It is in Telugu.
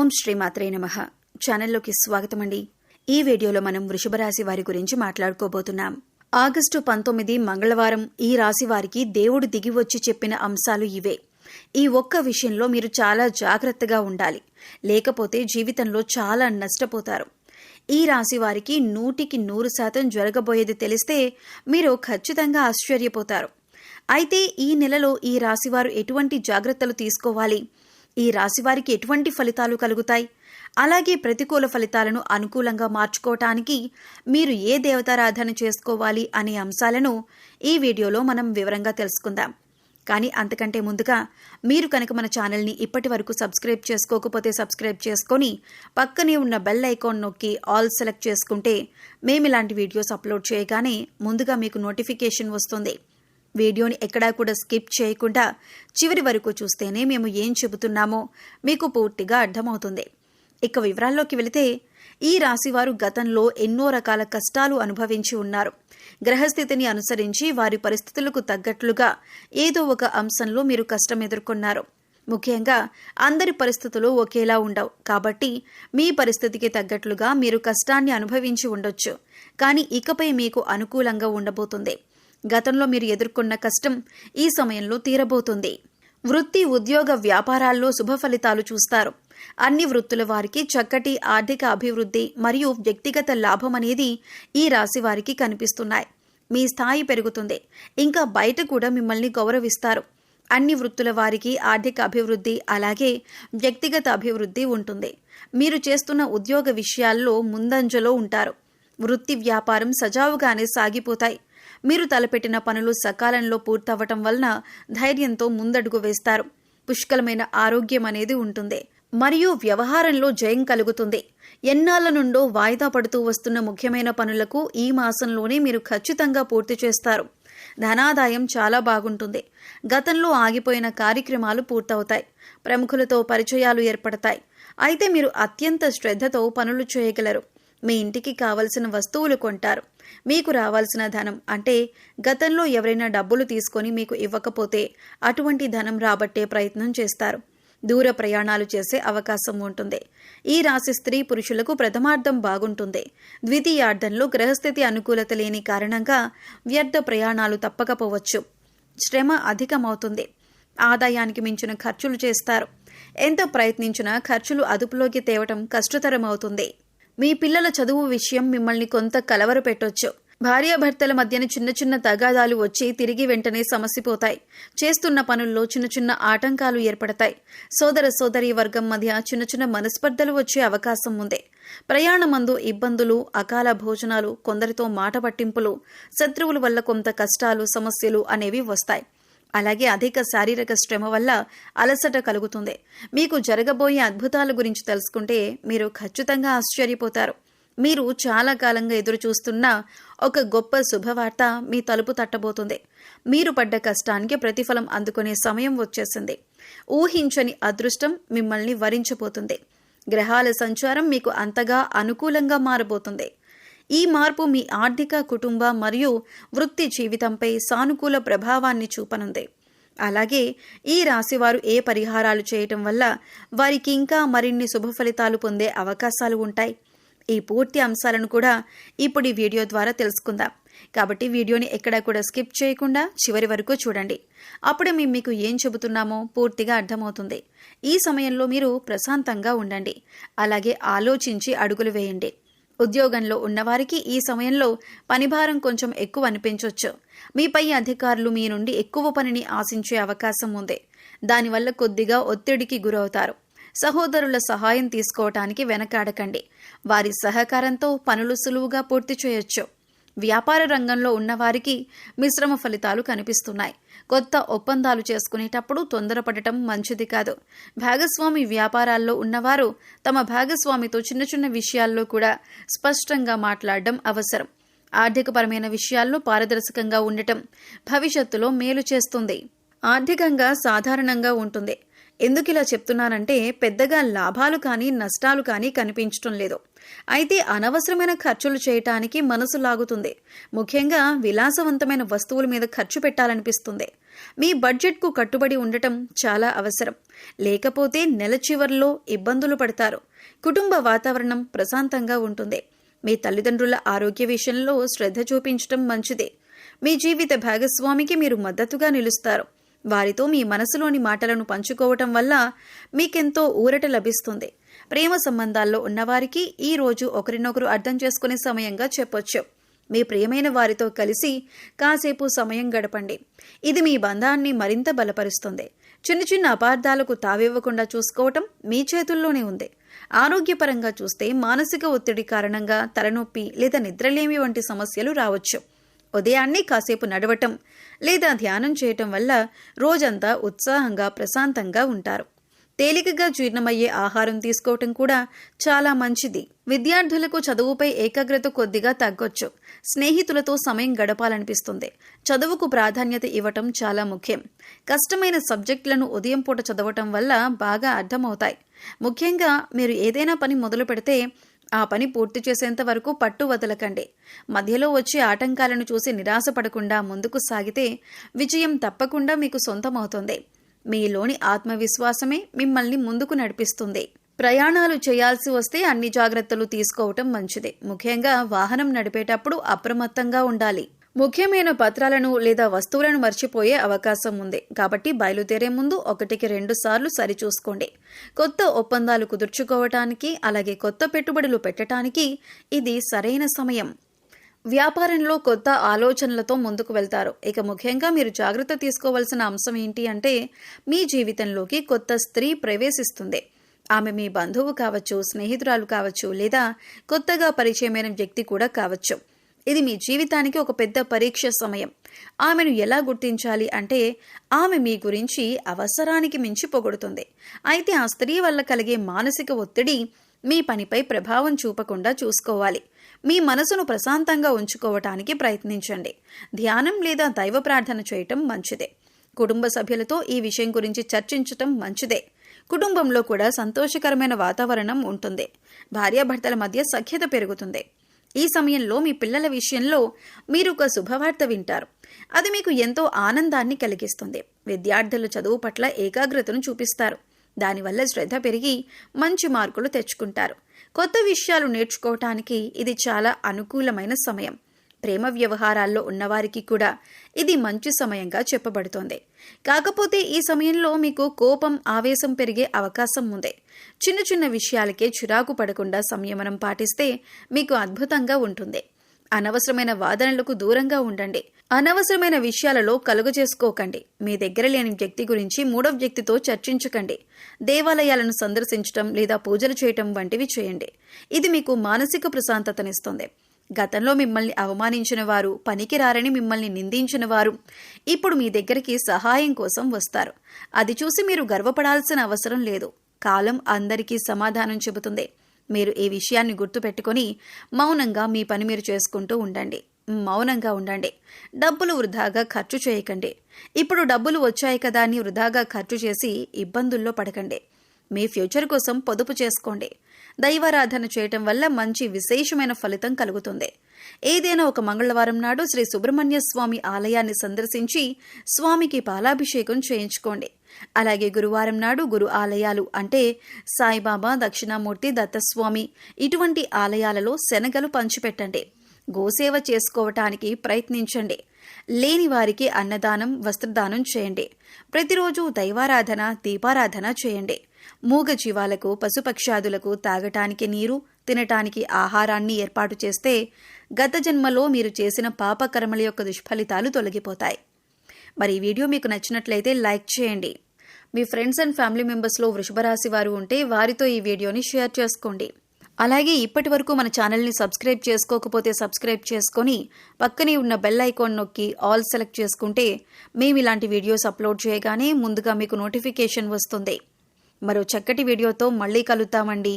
ఓం శ్రీమాత్రే నమః. ఛానల్లోకి స్వాగతం అండి. ఈ వీడియోలో మనం వృషభ రాశి వారి గురించి మాట్లాడుకోబోతున్నాం. ఆగస్టు 19 మంగళవారం ఈ రాశి వారికి దేవుడు దిగి వచ్చి చెప్పిన అంశాలు ఇవే. ఈ ఒక్క విషయంలో మీరు చాలా జాగ్రత్తగా ఉండాలి, లేకపోతే జీవితంలో చాలా నష్టపోతారు. ఈ రాశి వారికి 100% జరగబోయేది తెలిస్తే మీరు ఖచ్చితంగా ఆశ్చర్యపోతారు. అయితే ఈ నెలలో ఈ రాశివారు ఎటువంటి జాగ్రత్తలు తీసుకోవాలి, ఈ రాశివారికి ఎటువంటి ఫలితాలు కలుగుతాయి, అలాగే ప్రతికూల ఫలితాలను అనుకూలంగా మార్చుకోవటానికి మీరు ఏ దేవతారాధన చేసుకోవాలి అనే అంశాలను ఈ వీడియోలో మనం వివరంగా తెలుసుకుందాం. కానీ అంతకంటే ముందుగా మీరు కనుక మన ఛానల్ని ఇప్పటి వరకు సబ్స్క్రైబ్ చేసుకోకపోతే సబ్స్క్రైబ్ చేసుకొని పక్కనే ఉన్న బెల్ ఐకాన్ నొక్కి ఆల్ సెలెక్ట్ చేసుకుంటే మేము ఇలాంటి వీడియోస్ అప్లోడ్ చేయగానే ముందుగా మీకు నోటిఫికేషన్ వస్తుంది. వీడియోని ఎక్కడా కూడా స్కిప్ చేయకుండా చివరి వరకు చూస్తేనే మేము ఏం చెబుతున్నామో మీకు పూర్తిగా అర్థమవుతుంది. ఇక వివరాల్లోకి వెళితే, ఈ రాశివారు గతంలో ఎన్నో రకాల కష్టాలు అనుభవించి ఉన్నారు. గ్రహస్థితిని అనుసరించి వారి పరిస్థితులకు తగ్గట్లుగా ఏదో ఒక అంశంలో మీరు కష్టం ఎదుర్కొన్నారు. ముఖ్యంగా అందరి పరిస్థితులు ఒకేలా ఉండవు కాబట్టి మీ పరిస్థితికి తగ్గట్లుగా మీరు కష్టాన్ని అనుభవించి ఉండొచ్చు. కానీ ఇకపై మీకు అనుకూలంగా ఉండబోతుంది. గతంలో మీరు ఎదుర్కొన్న కష్టం ఈ సమయంలో తీరబోతుంది. వృత్తి, ఉద్యోగ, వ్యాపారాల్లో శుభ ఫలితాలు చూస్తారు. అన్ని వృత్తుల వారికి చక్కటి ఆర్థిక అభివృద్ధి మరియు వ్యక్తిగత లాభం అనేది ఈ రాశి వారికి కనిపిస్తున్నాయి. మీ స్థాయి పెరుగుతుంది. ఇంకా బయట కూడా మిమ్మల్ని గౌరవిస్తారు. అన్ని వృత్తుల వారికి ఆర్థిక అభివృద్ధి అలాగే వ్యక్తిగత అభివృద్ధి ఉంటుంది. మీరు చేస్తున్న ఉద్యోగ విషయాల్లో ముందంజలో ఉంటారు. వృత్తి, వ్యాపారం సజావుగానే సాగిపోతాయి. మీరు తలపెట్టిన పనులు సకాలంలో పూర్తవటం వలన ధైర్యంతో ముందడుగు వేస్తారు. పుష్కలమైన ఆరోగ్యం అనేది ఉంటుంది మరియు వ్యవహారంలో జయం కలుగుతుంది. ఎన్నాళ్ల నుండో వాయిదా పడుతూ వస్తున్న ముఖ్యమైన పనులకు ఈ మాసంలోనే మీరు ఖచ్చితంగా పూర్తి చేస్తారు. ధనాదాయం చాలా బాగుంటుంది. గతంలో ఆగిపోయిన కార్యక్రమాలు పూర్తవుతాయి. ప్రముఖులతో పరిచయాలు ఏర్పడతాయి. అయితే మీరు అత్యంత శ్రద్ధతో పనులు చేయగలరు. మీ ఇంటికి కావలసిన వస్తువులు కొంటారు. మీకు రావాల్సిన ధనం అంటే గతంలో ఎవరైనా డబ్బులు తీసుకొని మీకు ఇవ్వకపోతే అటువంటి ధనం రాబట్టే ప్రయత్నం చేస్తారు. దూర ప్రయాణాలు చేసే అవకాశం ఉంటుంది. ఈ రాశి స్త్రీ పురుషులకు ప్రథమార్థం బాగుంటుంది. ద్వితీయార్థంలో గ్రహస్థితి అనుకూలత లేని కారణంగా వ్యర్థ ప్రయాణాలు తప్పకపోవచ్చు. శ్రమ అధికమవుతుంది. ఆదాయానికి మించిన ఖర్చులు చేస్తారు. ఎంత ప్రయత్నించినా ఖర్చులు అదుపులోకి తేవటం కష్టతరమవుతుంది. మీ పిల్లల చదువు విషయం మిమ్మల్ని కొంత కలవర పెట్టొచ్చు. భార్యాభర్తల మధ్యన చిన్న చిన్న తగాదాలు వచ్చి తిరిగి వెంటనే సమసిపోతాయి. చేస్తున్న పనుల్లో చిన్న చిన్న ఆటంకాలు ఏర్పడతాయి. సోదర సోదరీ వర్గం మధ్య చిన్న చిన్న మనస్పర్ధలు వచ్చే అవకాశం ఉంది. ప్రయాణమందు ఇబ్బందులు, అకాల భోజనాలు, కొందరితో మాట పట్టింపులు, శత్రువుల వల్ల కొంత కష్టాలు, సమస్యలు అనేవి వస్తాయి. అలాగే అధిక శారీరక శ్రమ వల్ల అలసట కలుగుతుంది. మీకు జరగబోయే అద్భుతాల గురించి తెలుసుకుంటే మీరు ఖచ్చితంగా ఆశ్చర్యపోతారు. మీరు చాలా కాలంగా ఎదురు చూస్తున్న ఒక గొప్ప శుభవార్త మీ తలుపు తట్టబోతుంది. మీరు పడ్డ కష్టానికి ప్రతిఫలం అందుకునే సమయం వచ్చేసింది. ఊహించని అదృష్టం మిమ్మల్ని వరించబోతుంది. గ్రహాల సంచారం మీకు అంతగా అనుకూలంగా మారబోతుంది. ఈ మార్పు మీ ఆర్థిక, కుటుంబ మరియు వృత్తి జీవితంపై సానుకూల ప్రభావాన్ని చూపనుంది. అలాగే ఈ రాశివారు ఏ పరిహారాలు చేయటం వల్ల వారికి ఇంకా మరిన్ని శుభ ఫలితాలు పొందే అవకాశాలు ఉంటాయి, ఈ పూర్తి అంశాలను కూడా ఇప్పుడు ఈ వీడియో ద్వారా తెలుసుకుందాం. కాబట్టి వీడియోని ఎక్కడా కూడా స్కిప్ చేయకుండా చివరి వరకు చూడండి. అప్పుడే మేము మీకు ఏం చెబుతున్నామో పూర్తిగా అర్థమవుతుంది. ఈ సమయంలో మీరు ప్రశాంతంగా ఉండండి. అలాగే ఆలోచించి అడుగులు వేయండి. ఉద్యోగంలో ఉన్నవారికి ఈ సమయంలో పనిభారం కొంచెం ఎక్కువ అనిపించవచ్చు. మీపై అధికారులు మీ నుండి ఎక్కువ పనిని ఆశించే అవకాశం ఉంది. దానివల్ల కొద్దిగా ఒత్తిడికి గురవుతారు. సహోదరుల సహాయం తీసుకోవటానికి వెనకాడకండి. వారి సహకారంతో పనులు సులువుగా పూర్తి చేయొచ్చు. వ్యాపార రంగంలో ఉన్నవారికి మిశ్రమ ఫలితాలు కనిపిస్తున్నాయి. కొత్త ఒప్పందాలు చేసుకునేటప్పుడు తొందరపడటం మంచిది కాదు. భాగస్వామి వ్యాపారాల్లో ఉన్నవారు తమ భాగస్వామితో చిన్న చిన్న విషయాల్లో కూడా స్పష్టంగా మాట్లాడడం అవసరం. ఆర్థికపరమైన విషయాల్లో పారదర్శకంగా ఉండటం భవిష్యత్తులో మేలు చేస్తుంది. ఆర్థికంగా సాధారణంగా ఉంటుంది. ఎందుకు ఇలా చెప్తున్నానంటే పెద్దగా లాభాలు కానీ నష్టాలు కానీ కనిపించటం లేదు. అయితే అనవసరమైన ఖర్చులు చేయటానికి మనసు లాగుతుంది. ముఖ్యంగా విలాసవంతమైన వస్తువుల మీద ఖర్చు పెట్టాలనిపిస్తుంది. మీ బడ్జెట్కు కట్టుబడి ఉండటం చాలా అవసరం. లేకపోతే నెల చివర్లో ఇబ్బందులు పడతారు. కుటుంబ వాతావరణం ప్రశాంతంగా ఉంటుంది. మీ తల్లిదండ్రుల ఆరోగ్య విషయంలో శ్రద్ధ చూపించటం మంచిదే. మీ జీవిత భాగస్వామికి మీరు మద్దతుగా నిలుస్తారు. వారితో మీ మనసులోని మాటలను పంచుకోవటం వల్ల మీకెంతో ఊరట లభిస్తుంది. ప్రేమ సంబంధాల్లో ఉన్నవారికి ఈ రోజు ఒకరినొకరు అర్థం చేసుకునే సమయంగా చెప్పొచ్చు. మీ ప్రియమైన వారితో కలిసి కాసేపు సమయం గడపండి. ఇది మీ బంధాన్ని మరింత బలపరుస్తుంది. చిన్న చిన్న అపార్థాలకు తావివ్వకుండా చూసుకోవటం మీ చేతుల్లోనే ఉంది. ఆరోగ్యపరంగా చూస్తే మానసిక ఒత్తిడి కారణంగా తలనొప్పి లేదా నిద్రలేమి వంటి సమస్యలు రావచ్చు. ఉదయాన్నే కాసేపు నడవటం లేదా ధ్యానం చేయటం వల్ల రోజంతా ఉత్సాహంగా ప్రశాంతంగా ఉంటారు. తేలికగా జీర్ణమయ్యే ఆహారం తీసుకోవటం కూడా చాలా మంచిది. విద్యార్థులకు చదువుపై ఏకాగ్రత కొద్దిగా తగ్గొచ్చు. స్నేహితులతో సమయం గడపాలనిపిస్తుంది. చదువుకు ప్రాధాన్యత ఇవ్వటం చాలా ముఖ్యం. కష్టమైన సబ్జెక్టులను ఉదయం పూట చదవటం వల్ల బాగా అర్థమవుతాయి. ముఖ్యంగా మీరు ఏదైనా పని మొదలు పెడితే ఆ పని పూర్తి చేసేంత వరకు పట్టు వదలకండి. మధ్యలో వచ్చే ఆటంకాలను చూసి నిరాశపడకుండా ముందుకు సాగితే విజయం తప్పకుండా మీకు సొంతమవుతుంది. మీలోని ఆత్మవిశ్వాసమే మిమ్మల్ని ముందుకు నడిపిస్తుంది. ప్రయాణాలు చేయాల్సి వస్తే అన్ని జాగ్రత్తలు తీసుకోవటం మంచిదే. ముఖ్యంగా వాహనం నడిపేటప్పుడు అప్రమత్తంగా ఉండాలి. ముఖ్యమైన పత్రాలను లేదా వస్తువులను మర్చిపోయే అవకాశం ఉంది. కాబట్టి బయలుదేరే ముందు 1-2 సార్లు సరిచూసుకోండి. కొత్త ఒప్పందాలు కుదుర్చుకోవటానికి అలాగే కొత్త పెట్టుబడులు పెట్టడానికి ఇది సరైన సమయం. వ్యాపారంలో కొత్త ఆలోచనలతో ముందుకు వెళ్తారు. ఇక ముఖ్యంగా మీరు జాగ్రత్త తీసుకోవాల్సిన అంశం ఏంటి అంటే మీ జీవితంలోకి కొత్త స్త్రీ ప్రవేశిస్తుంది. ఆమె మీ బంధువు కావచ్చు, స్నేహితురాలు కావచ్చు, లేదా కొత్తగా పరిచయమైన వ్యక్తి కూడా కావచ్చు. ఇది మీ జీవితానికి ఒక పెద్ద పరీక్ష సమయం. ఆమెను ఎలా గుర్తించాలి అంటే ఆమె మీ గురించి అవసరానికి మించి పొగుడుతుంది. అయితే ఆ స్త్రీ వల్ల కలిగే మానసిక ఒత్తిడి మీ పనిపై ప్రభావం చూపకుండా చూసుకోవాలి. మీ మనసును ప్రశాంతంగా ఉంచుకోవటానికి ప్రయత్నించండి. ధ్యానం లేదా దైవ ప్రార్థన చేయటం మంచిదే. కుటుంబ సభ్యులతో ఈ విషయం గురించి చర్చించటం మంచిదే. కుటుంబంలో కూడా సంతోషకరమైన వాతావరణం ఉంటుంది. భార్యాభర్తల మధ్య సఖ్యత పెరుగుతుంది. ఈ సమయంలో మీ పిల్లల విషయంలో మీరు ఒక శుభవార్త వింటారు. అది మీకు ఎంతో ఆనందాన్ని కలిగిస్తుంది. విద్యార్థులు చదువు పట్ల ఏకాగ్రతను చూపిస్తారు. దానివల్ల శ్రద్ధ పెరిగి మంచి మార్కులు తెచ్చుకుంటారు. కొత్త విషయాలు నేర్చుకోవటానికి ఇది చాలా అనుకూలమైన సమయం. ప్రేమ వ్యవహారాల్లో ఉన్నవారికి కూడా ఇది మంచి సమయంగా చెప్పబడుతోంది. కాకపోతే ఈ సమయంలో మీకు కోపం, ఆవేశం పెరిగే అవకాశం ఉంది. చిన్న చిన్న విషయాలకే చిరాకు పడకుండా సంయమనం పాటిస్తే మీకు అద్భుతంగా ఉంటుంది. అనవసరమైన వాదనలకు దూరంగా ఉండండి. అనవసరమైన విషయాలలో కలుగజేసుకోకండి. మీ దగ్గర లేని వ్యక్తి గురించి 3వ వ్యక్తితో చర్చించకండి. దేవాలయాలను సందర్శించటం లేదా పూజలు చేయటం వంటివి చేయండి. ఇది మీకు మానసిక ప్రశాంతతనిస్తుంది. గతంలో మిమ్మల్ని అవమానించిన వారు, పనికిరారని మిమ్మల్ని నిందించిన వారు ఇప్పుడు మీ దగ్గరికి సహాయం కోసం వస్తారు. అది చూసి మీరు గర్వపడాల్సిన అవసరం లేదు. కాలం అందరికీ సమాధానం చెబుతుంది. మీరు ఈ విషయాన్ని గుర్తుపెట్టుకుని మౌనంగా మీ పని మీరు చేసుకుంటూ ఉండండి. మౌనంగా ఉండండి. డబ్బులు వృధాగా ఖర్చు చేయకండి. ఇప్పుడు డబ్బులు వచ్చాయి కదా అని వృధాగా ఖర్చు చేసి ఇబ్బందుల్లో పడకండి. మీ ఫ్యూచర్ కోసం పొదుపు చేసుకోండి. దైవారాధన చేయటం వల్ల మంచి విశేషమైన ఫలితం కలుగుతుంది. ఏదైనా ఒక మంగళవారం నాడు శ్రీ సుబ్రహ్మణ్య స్వామి ఆలయాన్ని సందర్శించి స్వామికి పాలాభిషేకం చేయించుకోండి. అలాగే గురువారం నాడు గురు ఆలయాలు అంటే సాయిబాబా, దక్షిణామూర్తి, దత్తస్వామి ఇటువంటి ఆలయాలలో శనగలు పంచిపెట్టండి. గోసేవ చేసుకోవటానికి ప్రయత్నించండి. లేని వారికి అన్నదానం, వస్త్రదానం చేయండి. ప్రతిరోజు దైవారాధన, దీపారాధన చేయండి. మూగ జీవాలకు, పశుపక్షాదులకు తాగటానికి నీరు, తినటానికి ఆహారాన్ని ఏర్పాటు చేస్తే గత జన్మలో మీరు చేసిన పాపకర్మల యొక్క దుష్ఫలితాలు తొలగిపోతాయి. మరి ఈ వీడియో మీకు నచ్చినట్లయితే లైక్ చేయండి. మీ ఫ్రెండ్స్ అండ్ ఫ్యామిలీ మెంబర్స్లో వృషభ రాశి వారు ఉంటే వారితో ఈ వీడియోని షేర్ చేసుకోండి. అలాగే ఇప్పటి వరకు మన ఛానల్ని సబ్స్క్రైబ్ చేసుకోకపోతే సబ్స్క్రైబ్ చేసుకొని పక్కనే ఉన్న బెల్ ఐకాన్ నొక్కి ఆల్ సెలెక్ట్ చేసుకుంటే మేము ఇలాంటి వీడియోస్ అప్లోడ్ చేయగానే ముందుగా మీకు నోటిఫికేషన్ వస్తుంది. మరో చక్కటి వీడియోతో మళ్ళీ కలుద్దామండి.